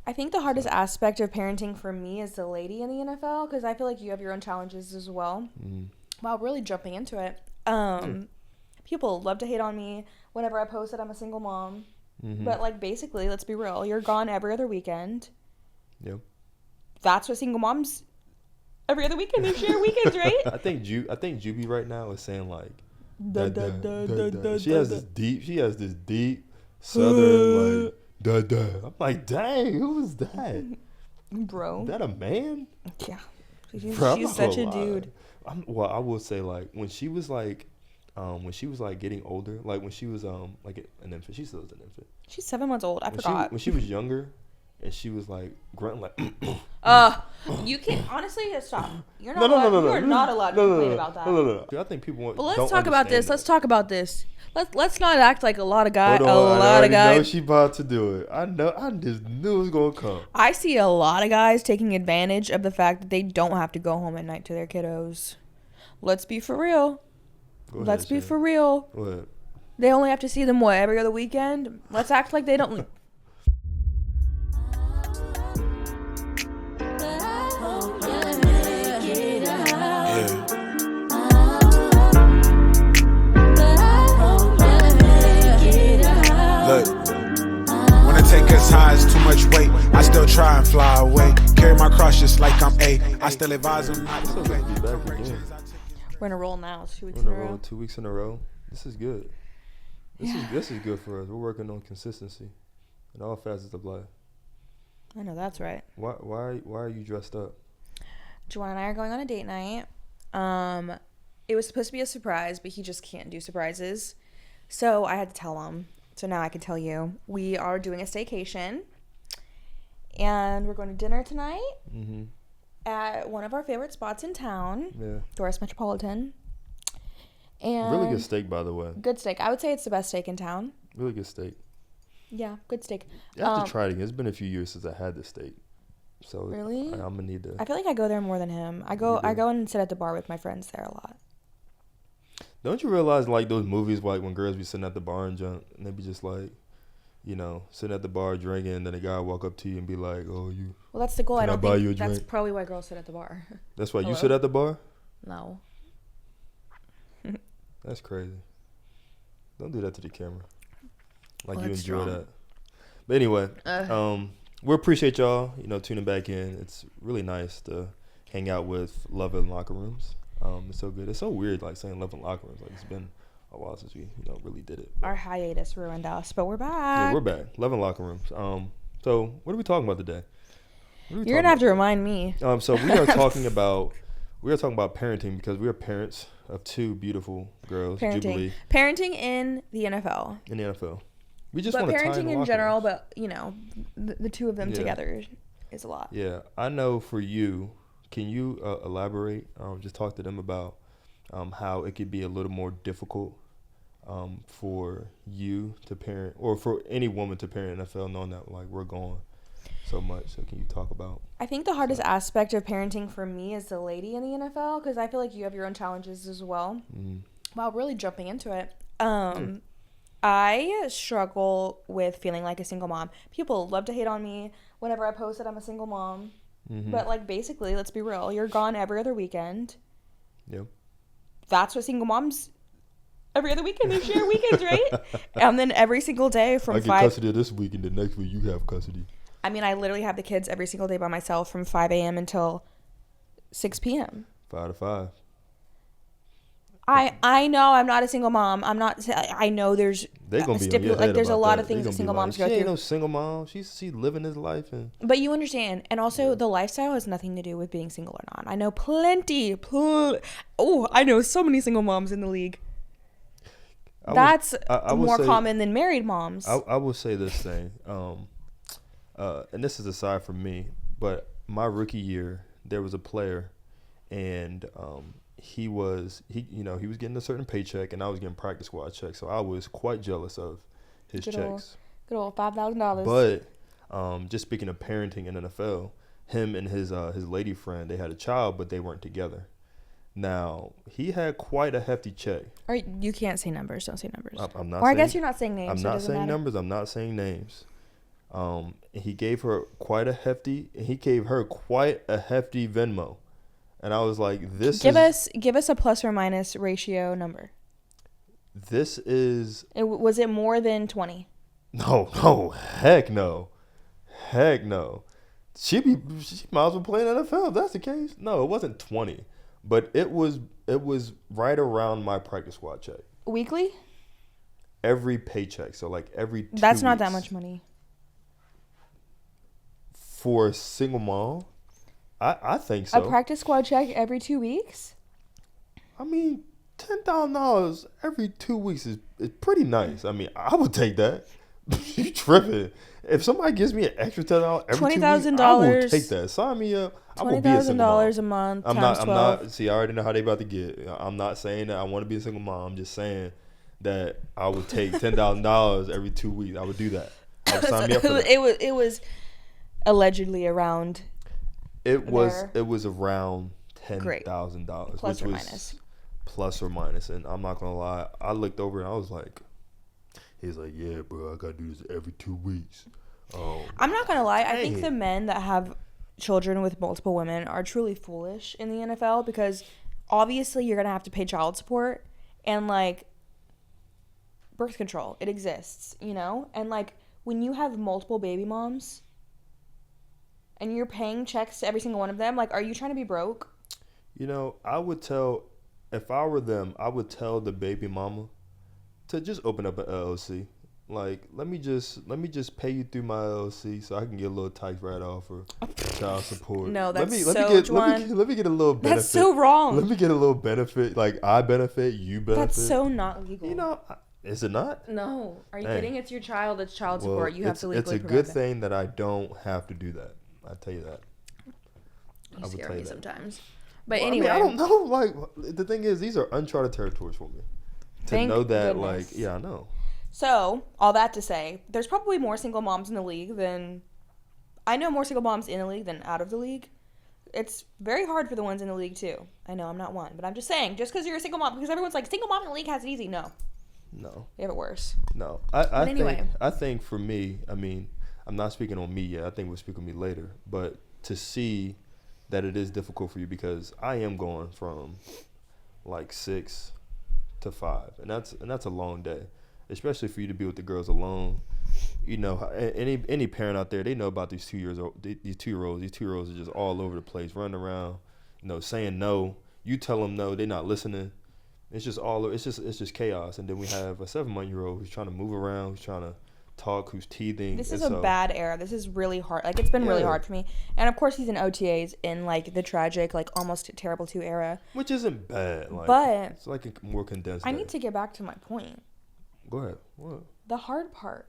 I think the hardest aspect of parenting for me is the lady in the NFL, because I feel like you have your own challenges as well. Wow, really jumping into it. People love to hate on me whenever I post that I'm a single mom. But, like, basically, let's be real. You're gone every other weekend. Yep. That's what single moms... Every other weekend they share weekends, right? I think Juby right now is saying, like... She has this deep southern, like... I'm like, dang, who was that? Bro. Is that a man? Yeah. She's such a dude. Well, I will say, like, when she was getting older, like when she was like an infant, she still is an infant. She's 7 months old. I forgot. When she was younger, and she was like grunting like. You can't honestly stop. You're not. You are not allowed to complain about that. No. I think people want. But let's talk about this. Let's talk about this. Let's not act like a lot of guys. Hold on, I know she about to do it. I know. I just knew it was gonna come. I see a lot of guys taking advantage of the fact that they don't have to go home at night to their kiddos. Let's be for real. Let's be for real. What? They only have to see them, every other weekend? Let's act like they don't... Look, when I take us high, it's too much weight. I still try and fly away. Carry my cross just like I'm A. I still advise them not to play. We're in a roll now. It's 2 weeks in in a a row. 2 weeks in a row. This is good. This is good for us. We're working on consistency in all facets of life. I know that's right. Why are you dressed up? Juwan and I are going on a date night. It was supposed to be a surprise, but he just can't do surprises. So I had to tell him. So now I can tell you. We are doing a staycation. And we're going to dinner tonight. At one of our favorite spots in town. Yeah. Doris Metropolitan. And really good steak, by the way. Good steak. I would say it's the best steak in town. Really good steak. Yeah, good steak. I have to try it again. It's been a few years since I had this steak. So really? I'm gonna need to. I feel like I go there more than him. I go and sit at the bar with my friends there a lot. Don't you realize, like, those movies, like when girls be sitting at the bar and junk, and they be just like, you know, sitting at the bar drinking, and then a guy walk up to you and be like, "Oh, you." Well, that's the goal. I don't buy think you a that's drink? probably why girls sit at the bar. That's why you sit at the bar? No. That's crazy. Don't do that to the camera. Like, you enjoy strong. that. But anyway, we appreciate y'all, tuning back in. It's really nice to hang out with Love in Locker Rooms. It's so good. It's so weird, like, saying Love in Locker Rooms. Like, it's been a while since we, really did it. Our hiatus ruined us, but we're back. Yeah, we're back. Love in Locker Rooms. So what are we talking about today? You're gonna have to remind me. So we are talking about parenting, because we are parents of two beautiful girls. Jubilee. Parenting in the NFL. In the NFL. We just want to parenting in general, but the two of them together is a lot. Yeah, I know. For you, can you elaborate? Just talk to them about how it could be a little more difficult for you to parent, or for any woman to parent NFL, knowing that, like, we're gone so much. So can you talk about? I think the hardest aspect of parenting for me is the lady in the NFL, because I feel like you have your own challenges as well. Wow, really jumping into it. I struggle with feeling like a single mom. People love to hate on me whenever I post that I'm a single mom. But, like, basically, let's be real. You're gone every other weekend. Yep. That's what single moms... Every other weekend they share weekends, right? And then every single day from 5... I get custody of this week, and the next week you have custody. I mean, I literally have the kids every single day by myself from 5 a.m. until 6 p.m. 5 to 5. I know I'm not a single mom. I know there's they gonna be on your head there's a lot that. of things that single moms go through. She ain't through. no single mom. She's living his life. But you understand. And also, the lifestyle has nothing to do with being single or not. I know I know so many single moms in the league. That's more common than married moms. I will say this thing. And this is aside from me, but my rookie year, there was a player, and he was getting a certain paycheck, and I was getting practice squad checks, so I was quite jealous of his checks. Good old $5,000. But just speaking of parenting in NFL, him and his lady friend, they had a child, but they weren't together. Now, he had quite a hefty check. Or you can't say numbers. Don't say numbers. I'm not. Or I guess you're not saying names. I'm not saying numbers. I'm not saying names. He gave her quite a hefty Venmo, and I was like, Give us a plus or minus ratio number. This is. Was it more than 20? No, heck no. She might as well play in NFL if that's the case. No, it wasn't 20, but it was right around my practice squad check. Weekly? Every paycheck, so like every 2 That's not weeks. that much money. For a single mom? I think so. A practice squad check every 2 weeks? I mean, $10,000 every 2 weeks is pretty nice. I mean, I would take that. You tripping? If somebody gives me an extra $10 every 2 weeks, I will take that. Sign me up. I will be a single mom. $20,000 a month. I'm times 12. not. See, I already know how they about to get. I'm not saying that I want to be a single mom. I'm just saying that I would take $10,000 every 2 weeks. I would do that. I would sign me up for that. It was allegedly around. It was around $10,000, Plus which or was minus. Plus or minus. And I'm not gonna lie, I looked over and I was like, he's like, yeah, bro, I gotta do this every 2 weeks. I'm not gonna lie. I think dang. the men that have children with multiple women are truly foolish in the NFL because obviously you're gonna have to pay child support and like birth control. It exists, you know, and like when you have multiple baby moms and you're paying checks to every single one of them, like, are you trying to be broke? You know, if I were them, I would tell the baby mama to just open up an LLC. Like, let me just pay you through my LLC so I can get a little tax write-off for child support. No, that's let me get a little benefit. That's so wrong. Let me get a little benefit. Like, I benefit, you benefit. That's so not legal. You know, is it not? No. Are you Dang. kidding? It's your child. It's child support. You have to legally It's a provide good that. thing that I don't have to do that. I tell you that. You scare me sometimes. But But anyway. I mean, I don't know. Like, the thing is, these are uncharted territories for me. Thank know that, goodness. like, yeah, I know. So, all that to say, there's probably more single moms in the league than... I know more single moms in the league than out of the league. It's very hard for the ones in the league, too. I know I'm not one, but I'm just saying, just because you're a single mom, because everyone's like, single mom in the league has it easy. No. They have it worse. No. I think for me, I mean, I'm not speaking on me yet. I think we'll speak on me later. But to see that it is difficult for you because I am going from like 6 to 5, and that's a long day, especially for you to be with the girls alone. You know, any parent out there, they know about these 2 years old, these 2-year-olds. These 2-year-olds are just all over the place, running around, you know, saying no. You tell them no, they're not listening. It's just chaos. And then we have a 7-month-old who's trying to move around, who's trying to talk, who's teething. This is a bad era. This is really hard. Like, it's been really hard for me. And, of course, he's in OTAs in, like, the tragic, like, almost terrible 2 era. Which isn't bad. Like, but it's like a more condensed I day. need to get back to my point. Go ahead. What? The hard part.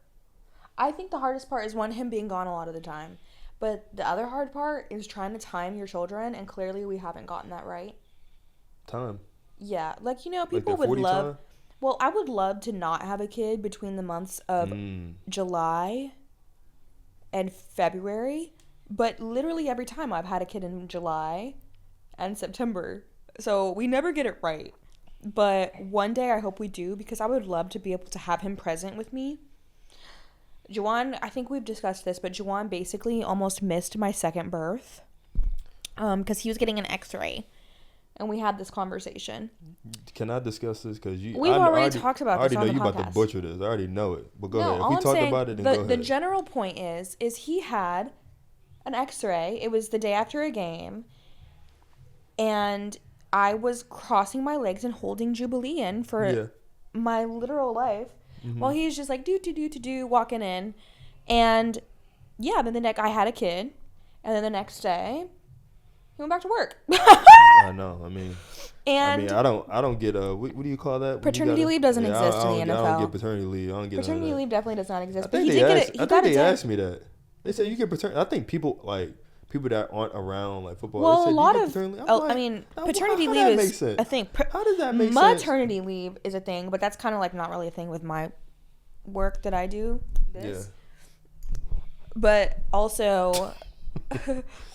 I think the hardest part is, one, him being gone a lot of the time. But the other hard part is trying to time your children, and clearly we haven't gotten that right. Time. Yeah. Like, you know, people like would love... time? Well, I would love to not have a kid between the months of July and February, but literally every time I've had a kid in July and September. So we never get it right. But one day I hope we do, because I would love to be able to have him present with me. Juwan, I think we've discussed this, but Juwan basically almost missed my second birth because he was getting an X-ray. And we had this conversation. Can I discuss this? Because we've already talked about this on the podcast. I already know you about to butcher this. I already know it. But go ahead. If all we I'm talked saying, about it, then go ahead. The general point is he had an X-ray. It was the day after a game. And I was crossing my legs and holding Jubilee in for my literal life. Mm-hmm. While he was just like, do, walking in. And, yeah, then I had a kid. And then the next day... he went back to work. I know. I mean, I don't get what do you call that? Paternity leave doesn't exist in the NFL. I don't get paternity leave. I don't get paternity leave definitely does not exist. I think they asked me that. They said you get paternity. I think people that aren't around like football. Well, they said, a lot of paternity leave is a thing. How does that make sense? Maternity leave is a thing, but that's kind of like not really a thing with my work that I do. Yeah. But also.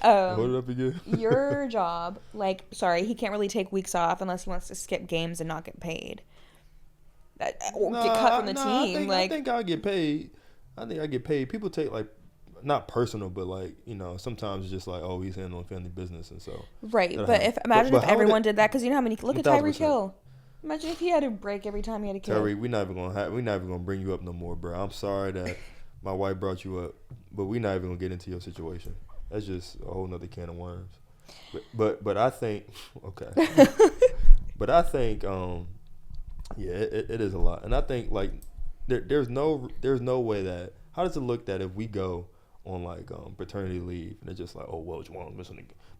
Hold it up again. Your job, he can't really take weeks off unless he wants to skip games and not get paid. Or get cut from the team. I think I'll get paid. I think I get paid. People take not personal, but like, you know, sometimes it's just like, oh, he's handling family business, and so Right, but imagine if everyone did that, because you know how many. Look at 1,000%. Tyreek Hill. Imagine if he had to break every time he had a kid. Terry, we're not even gonna bring you up no more, bro. I'm sorry that my wife brought you up, but we're not even gonna get into your situation. That's just a whole nother can of worms. But I think okay. But I think yeah, it is a lot, and I think like there's no way that how does it look that if we go on like paternity leave and it's just like, oh well, Juwan's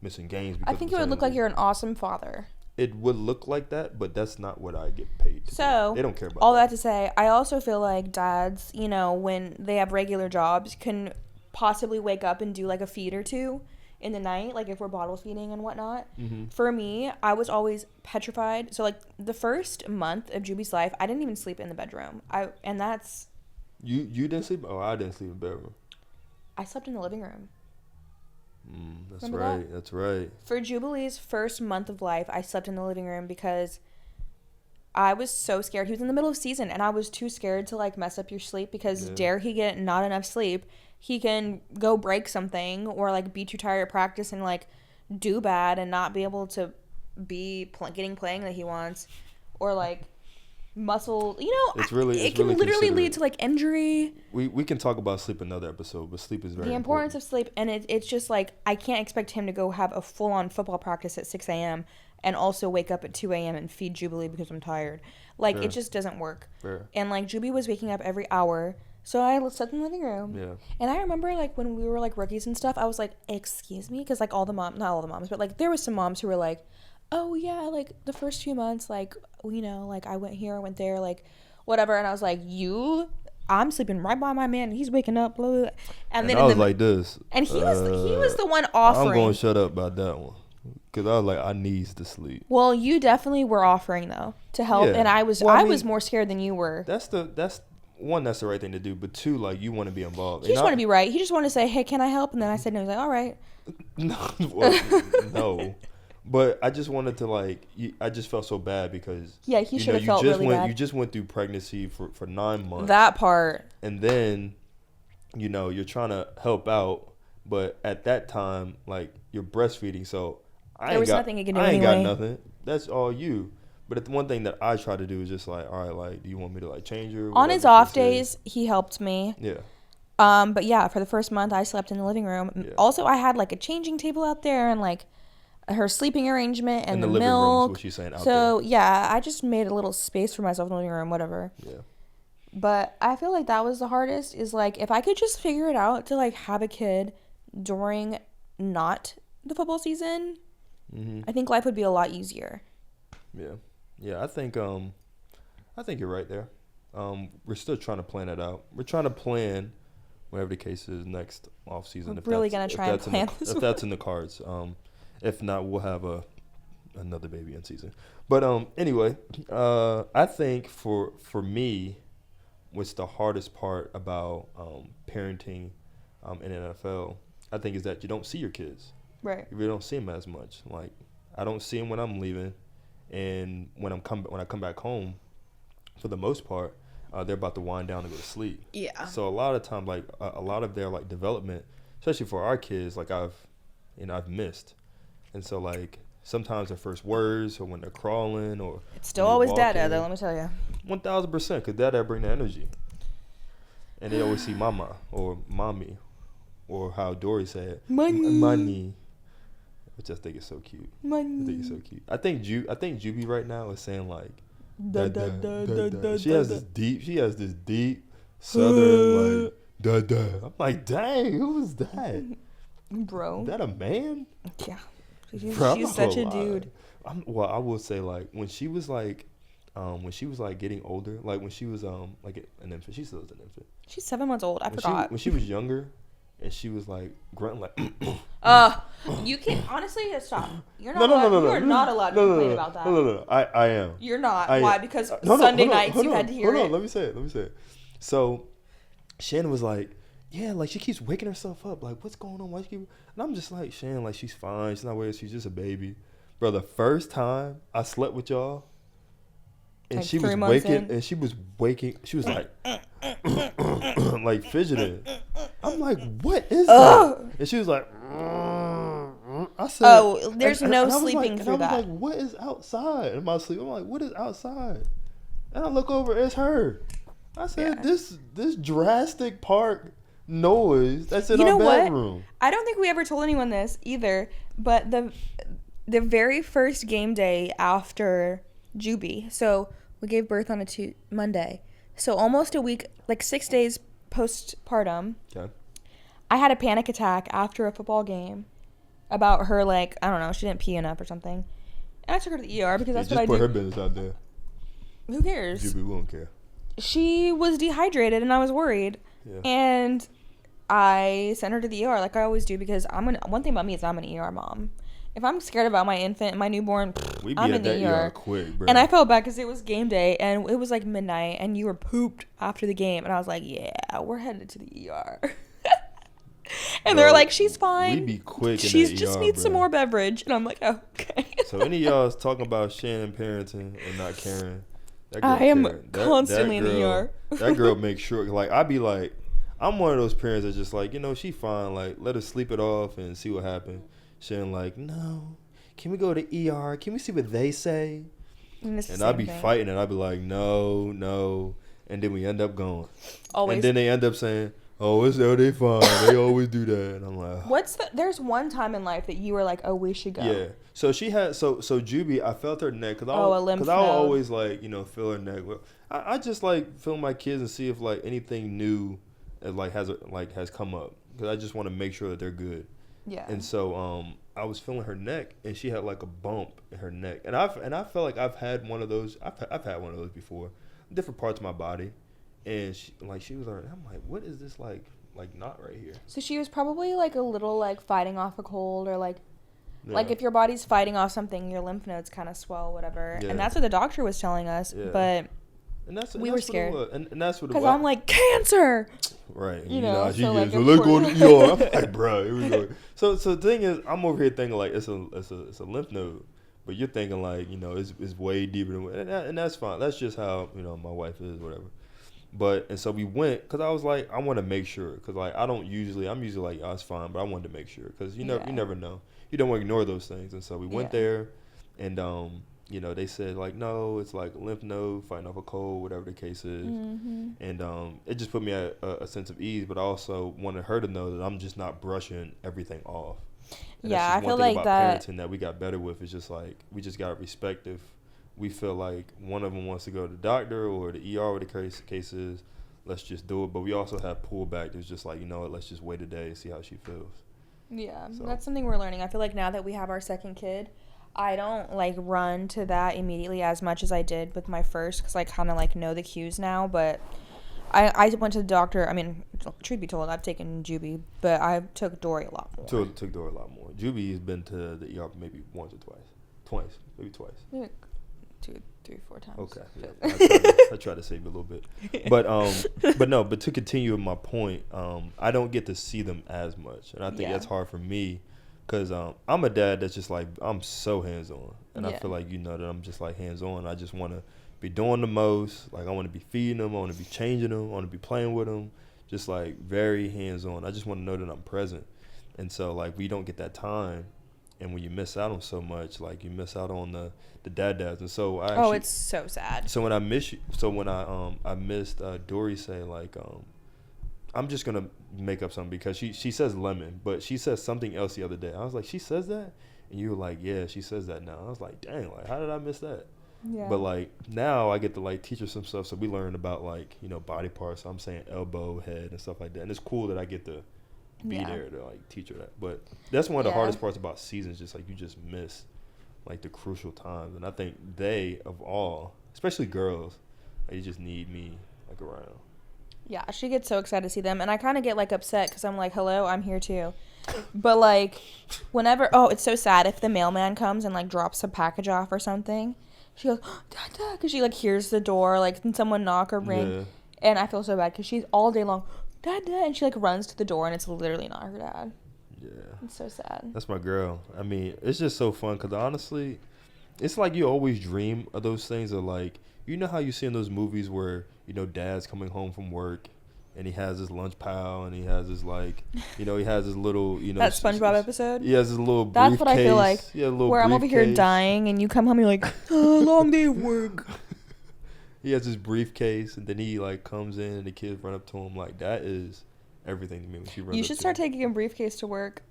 missing games because I think it would look like you're an awesome father. It would look like that, but that's not what I get paid to do. They don't care about all that to say, I also feel like dads, you know, when they have regular jobs, can possibly wake up and do like a feed or two in the night, like if we're bottle feeding and whatnot. Mm-hmm. For me, I was always petrified. So like the first month of Juby's life, I didn't even sleep in the bedroom. And that's you didn't sleep. Oh, I didn't sleep in the bedroom. I slept in the living room. That's Remember right. that? That's right. For Jubilee's first month of life, I slept in the living room because I was so scared. He was in the middle of season, and I was too scared to like mess up your sleep because dare he get not enough sleep, he can go break something or like be too tired at practice and like do bad and not be able to be getting playing that he wants, or like muscle, you know, it can literally lead to like injury. We can talk about sleep another episode, but sleep is very the importance of sleep. And it's just like I can't expect him to go have a full-on football practice at 6 a.m. and also wake up at 2 a.m. and feed Jubilee because I'm tired. Like it just doesn't work. And like Jubilee was waking up every hour, so I slept in the living room. Yeah. And I remember like when we were like rookies and stuff, I was like, excuse me, because like not all the moms, but like there was some moms who were like, oh yeah, like the first few months, like, you know, like I went here, I went there, like whatever. And I was like, I'm sleeping right by my man, and he's waking up, blah, blah, blah. And then I was like this, and he was the one offering. I'm going to shut up about that one because I was like, I needs to sleep. Well, you definitely were offering though to help, and I was I was more scared than you were. That's one, that's the right thing to do, but two, like you want to be involved. He just want to be right. He just wanted to say, hey, can I help? And then I said no. He was like, all right. No. But I just wanted to like, I just felt so bad because he should have felt really bad. You just went through pregnancy for 9 months. That part. And then, you know, you're trying to help out, but at that time, like you're breastfeeding, so there was nothing you could do I ain't anyway. got nothing. That's all you. But the one thing that I try to do is just like, all right, like, do you want me to like change her? On his off days, he helped me. Yeah. But yeah, for the first month, I slept in the living room. Yeah. Also, I had like a changing table out there and like her sleeping arrangement and the the living milk. room is what she's saying out so there. yeah, I just made a little space for myself in the living room, whatever. Yeah. But I feel like that was the hardest. Is like if I could just figure it out to like have a kid during not the football season, I think life would be a lot easier. Yeah. Yeah, I think you're right there. We're still trying to plan it out. We're trying to plan whatever the case is next off season. We're really gonna try and plan this. If that's in the cards. If not, we'll have another baby in season. But anyway, I think for me, what's the hardest part about parenting in NFL, I think, is that you don't see your kids. Right. You really don't see them as much. Like I don't see them when I'm leaving. And when I come back home, for the most part, they're about to wind down and go to sleep. Yeah. So a lot of times, like a lot of their like development, especially for our kids, like I've missed. And so like sometimes their first words, or when they're crawling, or it's still always dada though. Let me tell you. 1,000%, because dada bring the energy. And they always see mama or mommy, or how Dory said money. Which I think is so cute. Money. I think it's so cute. I think Juby right now is saying like Da, da, da, da, da, She has this deep southern like da da. I'm like, dang, who was that? Bro. Is that a man? Yeah. Bro, she's such a dude. Well, I will say like when she was like getting older, like when she was like an infant, she still is an infant. She's 7 months old. I forgot. When she was younger, and she was like grunting like. You can't honestly stop. You're No. not allowed to complain about that. No. I am. You're not. Why? Why? Because Sunday nights you had to hear it. Hold on. Let me say it. So, Shannon was like, yeah, like she keeps waking herself up. Like, what's going on? Why she keep? And I'm just like, Shannon, like she's fine. She's not weird. She's just a baby. Bro, the first time I slept with y'all, and like she was waking, and she was like, like fidgeting. I'm like, what is that? And she was like, I said, oh, there's no and sleeping through and I that. was like, what is outside? In my sleep, I'm like, what is outside? And I look over, it's her. I said, this drastic park noise that's in our bedroom. What? I don't think we ever told anyone this either, but the very first game day after Juby, so we gave birth on a Monday, so almost a week, like 6 days postpartum. Okay. I had a panic attack after a football game about her, like, I don't know, she didn't pee enough or something, and I took her to the ER because that's what I do. Just put her business out there. Who cares? Juby won't care. She was dehydrated and I was worried. Yeah. And I sent her to the ER like I always do because one thing about me is I'm an ER mom. If I'm scared about my infant, my newborn, I'm in the ER quick, bro. And I felt bad because it was game day and it was like midnight and you were pooped after the game. And I was like, yeah, we're headed to the ER. And they're like, she's fine. We be quick. She just needs some more beverage. And I'm like, oh, okay. So any of y'all is talking about Shannon parenting and not caring. I am constantly in the ER. That girl makes sure, like, I be like, I'm one of those parents that's just like, she fine, like, let her sleep it off and see what happens. Shannon like, no, can we go to ER? Can we see what they say? And I be fighting and I be like, no. And then we end up going. Always. And then they end up saying, oh, they fine. They always do that. And I'm like, there's one time in life that you were like, oh, we should go. Yeah. So she had, so Juby, I felt her neck. Cause I always like, feel her neck. I just like feel my kids and see if like anything new has come up. Cause I just want to make sure that they're good. Yeah. And so, I was feeling her neck and she had like a bump in her neck. And I felt like I've had one of those. I've had one of those before, different parts of my body. And she was like, I'm like, what is this like not right here? So she was probably like a little like fighting off a cold or like if your body's fighting off something, your lymph nodes kind of swell, whatever. Yeah. And that's what the doctor was telling us. Yeah. But we were scared. And that's what it was. Because I'm like, cancer. Right. She gets, let's go to the ER. I'm like, bro, here we go. So the thing is, I'm over here thinking like it's a lymph node. But you're thinking like, it's way deeper than and that's fine. That's just how, my wife is, whatever. And so we went because I was like, I want to make sure because like I'm usually like, oh, it's fine, but I wanted to make sure because you never know. You don't want to ignore those things. And so we went there, and they said like, no, it's like lymph node fighting off a cold, whatever the case is. Mm-hmm. And it just put me at a sense of ease, but I also wanted her to know that I'm just not brushing everything off. And I feel like that parenting that we got better with is just like we just got to respect if we feel like one of them wants to go to the doctor or the ER, whatever the case is, let's just do it. But we also have pullback. There's just like, let's just wait a day and see how she feels. Yeah, so that's something we're learning. I feel like now that we have our second kid, I don't like run to that immediately as much as I did with my first because I kind of like know the cues now. But I went to the doctor. I mean, truth be told, I've taken Juby, but I took Dory a lot more. Took Dory a lot more. Juby has been to the ER maybe once or twice. Maybe twice. Yeah. 2, 3, 4 times. Okay. Yeah. I try to save a little bit. But to continue with my point, I don't get to see them as much. And I think that's hard for me because I'm a dad that's just like, I'm so hands-on. And I feel like, that I'm just like hands-on. I just want to be doing the most. Like I want to be feeding them. I want to be changing them. I want to be playing with them. Just like very hands-on. I just want to know that I'm present. And so like we don't get that time. And when you miss out on so much, like you miss out on the dads. And so it's so sad. So when I missed Dory say like, I'm just gonna make up something because she says lemon, but she says something else the other day. I was like, she says that, and you were like, yeah, she says that now. I was like, dang, like how did I miss that? Yeah. But like now I get to like teach her some stuff, so we learn about like body parts. So I'm saying elbow, head, and stuff like that, and it's cool that I get to be there to like teach her that. But that's one of the hardest parts about seasons, just like you just miss like the crucial times. And I think they of all, especially girls, they just need me like around. Yeah, she gets so excited to see them, and I kind of get like upset because I'm like, hello, I'm here too. But like whenever it's so sad if the mailman comes and like drops a package off or something, she goes Dada, because she like hears the door, like someone knock or ring, and I feel so bad because she's all day long Dada, and she like runs to the door and it's literally not her dad. Yeah, it's so sad. That's my girl. I mean, it's just so fun because honestly, it's like you always dream of those things of like, how you see in those movies where dad's coming home from work and he has his lunch pal, and he has his like, he has his little, that SpongeBob episode. He has his little briefcase. That's what I feel like. Yeah, little where I'm over here briefcase. dying, and you come home, you're like, oh, long day of work. He has his briefcase, and then he like comes in, and the kids run up to him. Like, that is everything to me when she runs. You should start taking a briefcase to work.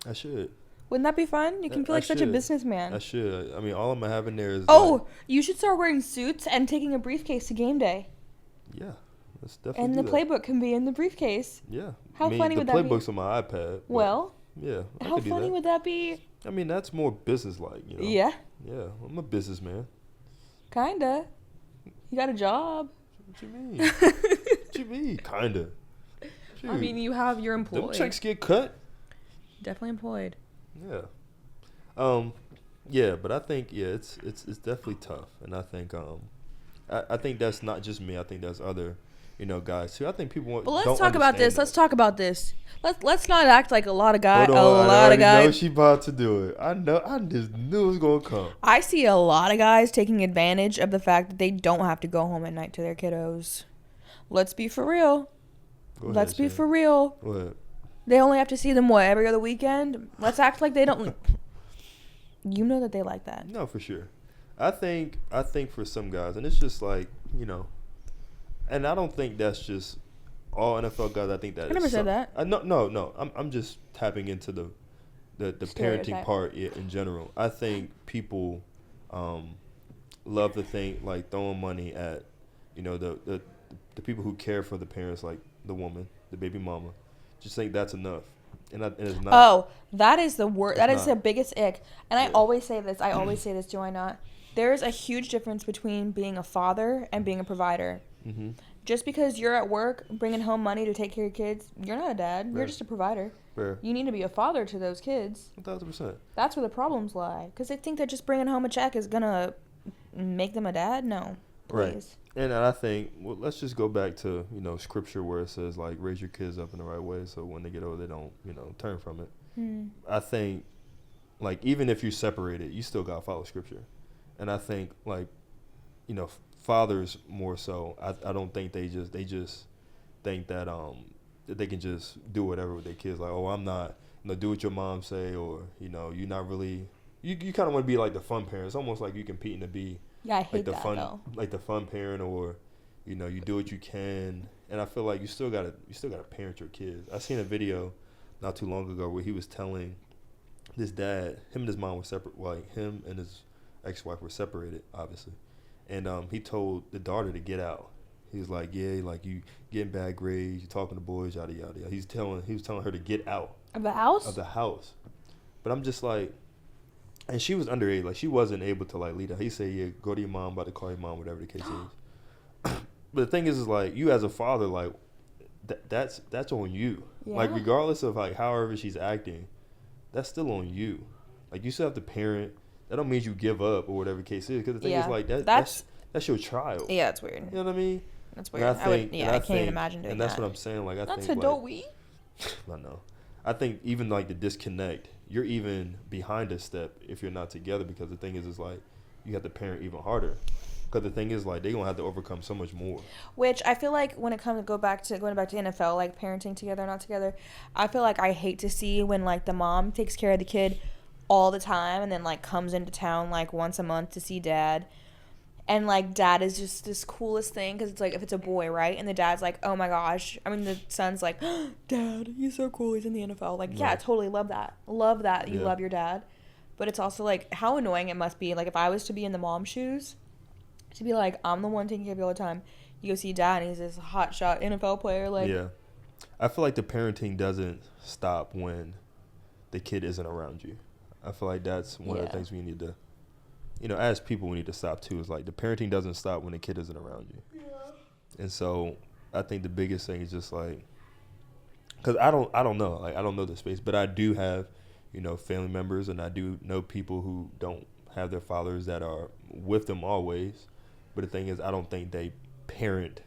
I should. Wouldn't that be fun? You can feel like such a businessman. I should. I mean, all I'm having there is. Oh, you should start wearing suits and taking a briefcase to game day. Yeah, let's definitely. And do the that. playbook can be in the briefcase. Yeah. How funny would that be? The playbook's on my iPad. Well. Yeah. How funny would that be? I mean, that's more business-like, Yeah. Yeah, I'm a businessman. Kinda. You got a job. What you mean? What you mean? Kinda. Shoot. I mean, you have your employee. Them checks get cut. Definitely employed. Yeah. Yeah, but I think it's definitely tough, and I think I think that's not just me. I think that's other guys too. I think people want. But let's talk about this. Let's talk about this. Let's not act like a lot of guys. I know she about to do it. I know. I just knew it was gonna come. I see a lot of guys taking advantage of the fact that they don't have to go home at night to their kiddos. Let's be for real. Let's be for real. What? They only have to see them every other weekend. Let's act like they don't. You know that they like that. No, for sure. I think for some guys, and it's just like and I don't think that's just all NFL guys. I think that I never said that. No. I'm just tapping into the parenting part in general. I think people love to think like throwing money at the people who care for the parents, like the woman, the baby mama. Just think that's enough. And it's not. Oh, that is the worst. That is the biggest ick. And I always say this. Do I not? There is a huge difference between being a father and being a provider. Mm-hmm. Just because you're at work bringing home money to take care of kids, you're not a dad. Fair. You're just a provider. Fair. You need to be a father to those kids. 1,000%. That's where the problems lie. Because they think that just bringing home a check is going to make them a dad. No. Please. Right. And I think, let's just go back to, scripture where it says, like, raise your kids up in the right way so when they get older, they don't, turn from it. I think, like, even if you're separated, you still got to follow scripture. And I think, like, fathers more so, I don't think they just think that that they can just do whatever with their kids. Like, oh, I'm not, do what your mom say, or, you're not really, you kind of want to be like the fun parent. It's almost like you competing to be Yeah, I hate like the that, fun, though. like the fun parent, or you do what you can. And I feel like you still gotta parent your kids. I seen a video not too long ago where he was telling this dad, him and his mom were separate. Like him and his ex-wife were separated, obviously. And he told the daughter to get out. He was like, yeah, like you getting bad grades, you talking to boys, yada yada yada. He was telling her to get out of the house. Of the house. But I'm just like. And she was underage, like she wasn't able to like lead her. He said, "Yeah, go to your mom, about to call your mom, whatever the case is." But the thing is like you as a father, like that's on you. Yeah. Like regardless of like however she's acting, that's still on you. Like you still have to parent. That don't mean you give up or whatever the case is. Because the thing is like that's your child. Yeah, it's weird. You know what I mean? That's weird. I can't even imagine doing that. And that's what I'm saying. Like I think that's adult-y. I know. I think even like the disconnect, you're even behind a step if you're not together, because the thing is like you have to parent even harder, because the thing is like they're gonna have to overcome so much more. Which I feel like when it comes to going back to NFL, like parenting together, not together, I feel like I hate to see when like the mom takes care of the kid all the time and then like comes into town like once a month to see dad. And, like, dad is just this coolest thing, because it's, like, if it's a boy, right? And the dad's like, oh, my gosh. I mean, the son's like, oh, Dad, he's so cool. He's in the NFL. Like, yeah, I totally love that. Love that you love your dad. But it's also, like, how annoying it must be. Like, if I was to be in the mom's shoes, to be like, I'm the one taking care of you all the time. You go see dad, and he's this hotshot NFL player. Like, yeah. I feel like the parenting doesn't stop when the kid isn't around you. I feel like that's one of the things we need to... as people, we need to stop too. Is like the parenting doesn't stop when the kid isn't around you. Yeah. And so I think the biggest thing is just like, because I don't know, like I don't know the space, but I do have, family members, and I do know people who don't have their fathers that are with them always. But the thing is, I don't think they parent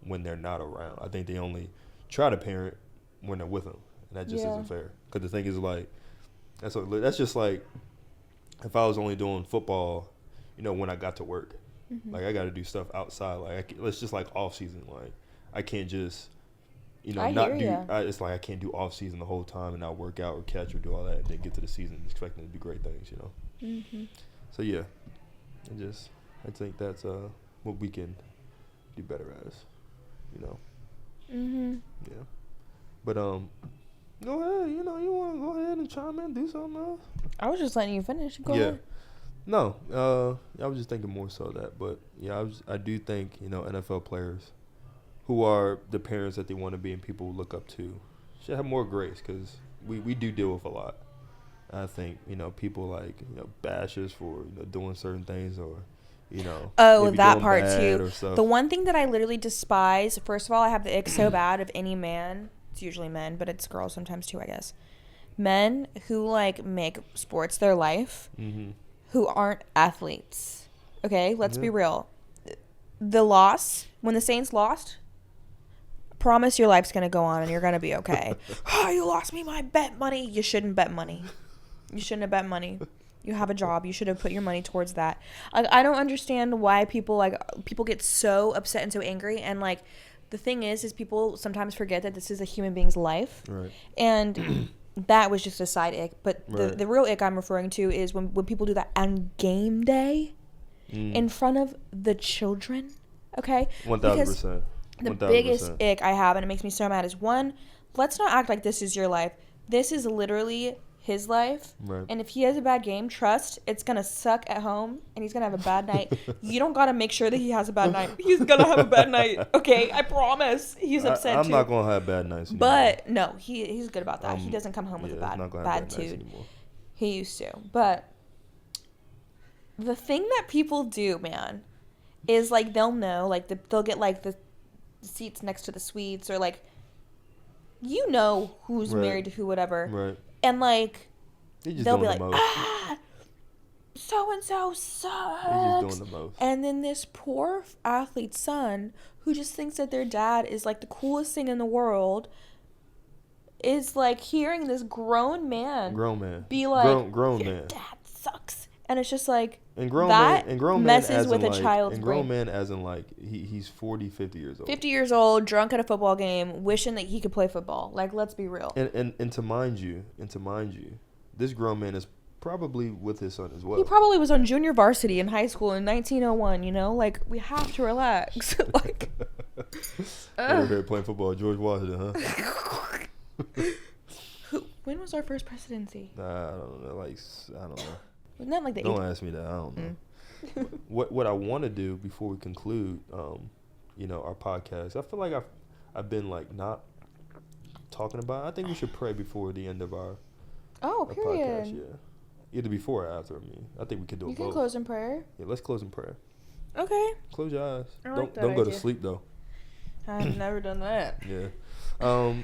when they're not around. I think they only try to parent when they're with them, and that just isn't fair. Because the thing is, like, that's just like. If I was only doing football, when I got to work, like I got to do stuff outside. Like it's just like off season. Like I can't just you know, I not hear do. ya. It's like I can't do off season the whole time and not work out or catch or do all that, and then get to the season expecting to do great things. You know. Mm-hmm. So yeah, I think that's what we can do better as. You know. Mm-hmm. Yeah. But go ahead. You know, you want to go ahead and chime in, do something else. I was just letting you finish. Go ahead. No, I was just thinking more so that, but yeah, I do think, you know, NFL players who are the parents that they want to be and people look up to should have more grace, because we do deal with a lot. I think, you know, people like, you know, bash us for, you know, doing certain things, or, you know, maybe that doing part bad too. or stuff. The one thing that I literally despise, first of all, I have the ick so bad of any man. It's usually men, but it's girls sometimes too, I guess. Men who like make sports their life, Mm-hmm. who aren't athletes. Okay, let's be real. The loss, when the Saints lost, promise your life's going to go on and you're going to be okay. Oh, you lost me my bet money. You shouldn't bet money. You shouldn't have bet money. You have a job. You should have put your money towards that. I don't understand why people get so upset and so angry. And like, the thing is people sometimes forget that this is a human being's life. Right. And that was just a side ick. But Right. the real ick I'm referring to is when people do that on game day in front of the children. Okay? 1,000%. The biggest ick I have, and it makes me so mad, is one, let's not act like this is your life. This is literally his life. Right. And if he has a bad game, trust, it's going to suck at home, and he's going to have a bad night. You don't got to make sure that he has a bad night. He's going to have a bad night. Okay? I promise. He's upset I'm too. not going to have bad nights anymore. But, no, he's good about that. He doesn't come home with a bad nights tude. anymore. He used to. But the thing that people do, man, is like they'll know, like they'll get like the seats next to the suites, or like, you know who's married to who, whatever. Right. And like, they'll be like, most. so-and-so sucks. They're just doing the most. And then this poor athlete's son, who just thinks that their dad is like the coolest thing in the world, is like hearing this grown man be like, grown your man. dad sucks. And it's just like, And grown that man messes as with in a like, child's and grown brain. man as in like he's 40, 50 years old. 50 years old, drunk at a football game, wishing that he could play football. Like, let's be real. And to mind you, this grown man is probably with his son as well. He probably was on junior varsity in high school in 1901, you know? Like, we have to relax. Like, Over here playing football, George Washington, huh? when was our first presidency? I don't know. I don't know. Wasn't that like the Don't ask me that. I don't know. What I want to do before we conclude, you know, our podcast. I feel like I've been like not talking about it. I think we should pray before the end of our period. podcast. Yeah, either before or after. I think we could do You it can both. close in prayer. Yeah, let's close in prayer. Okay. Close your eyes. I like that Don't go to idea. sleep though. I've never done that. Yeah.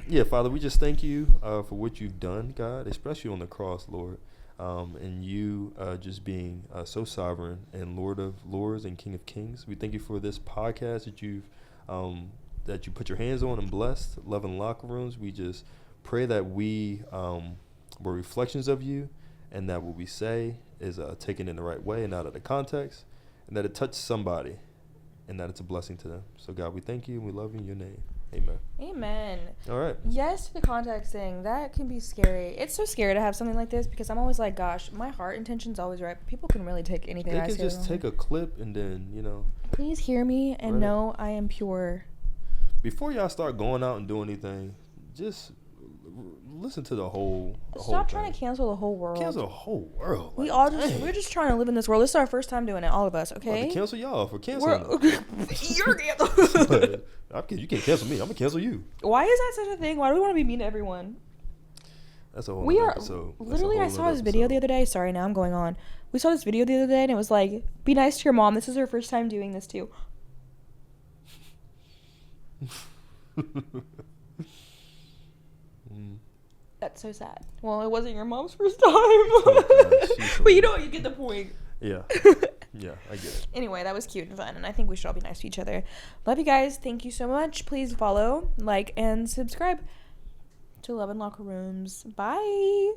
Yeah, Father, we just thank you for what you've done, God, especially on the cross, Lord. And you just being so sovereign and Lord of Lords and King of Kings. We thank you for this podcast that you put your hands on and blessed, Love in Locker Rooms. We just pray that we were reflections of you, and that what we say is taken in the right way and out of the context, and that it touched somebody, and that it's a blessing to them. So, God, we thank you and we love you in your name. Amen. Amen. All right. Yes, to the context thing. That can be scary. It's so scary to have something like this, because I'm always like, gosh, my heart intention's always right, but people can really take anything They I can say. just take a clip and then, you know. Please hear me and know I am pure. Before y'all start going out and doing anything, just listen to the whole Stop thing. trying to cancel the whole world. Cancel the whole world. We like, all dang. we're just trying to live in this world. This is our first time doing it, all of us, I'm okay? about to cancel y'all for canceling. You're canceled. You can't cancel me. I'm gonna cancel you. Why is that such a thing? Why do we want to be mean to everyone? That's a whole We other are episode. literally. I saw this video the other day. Sorry, now I'm going on. We saw this video the other day, and it was like, "Be nice to your mom. This is her first time doing this too." That's so sad. Well, it wasn't your mom's first time. gosh, But you know what? You get the point. Yeah. Yeah, I get it. Anyway, that was cute and fun, and I think we should all be nice to each other. Love you guys. Thank you so much. Please follow, like, and subscribe to Love in Locker Rooms. Bye.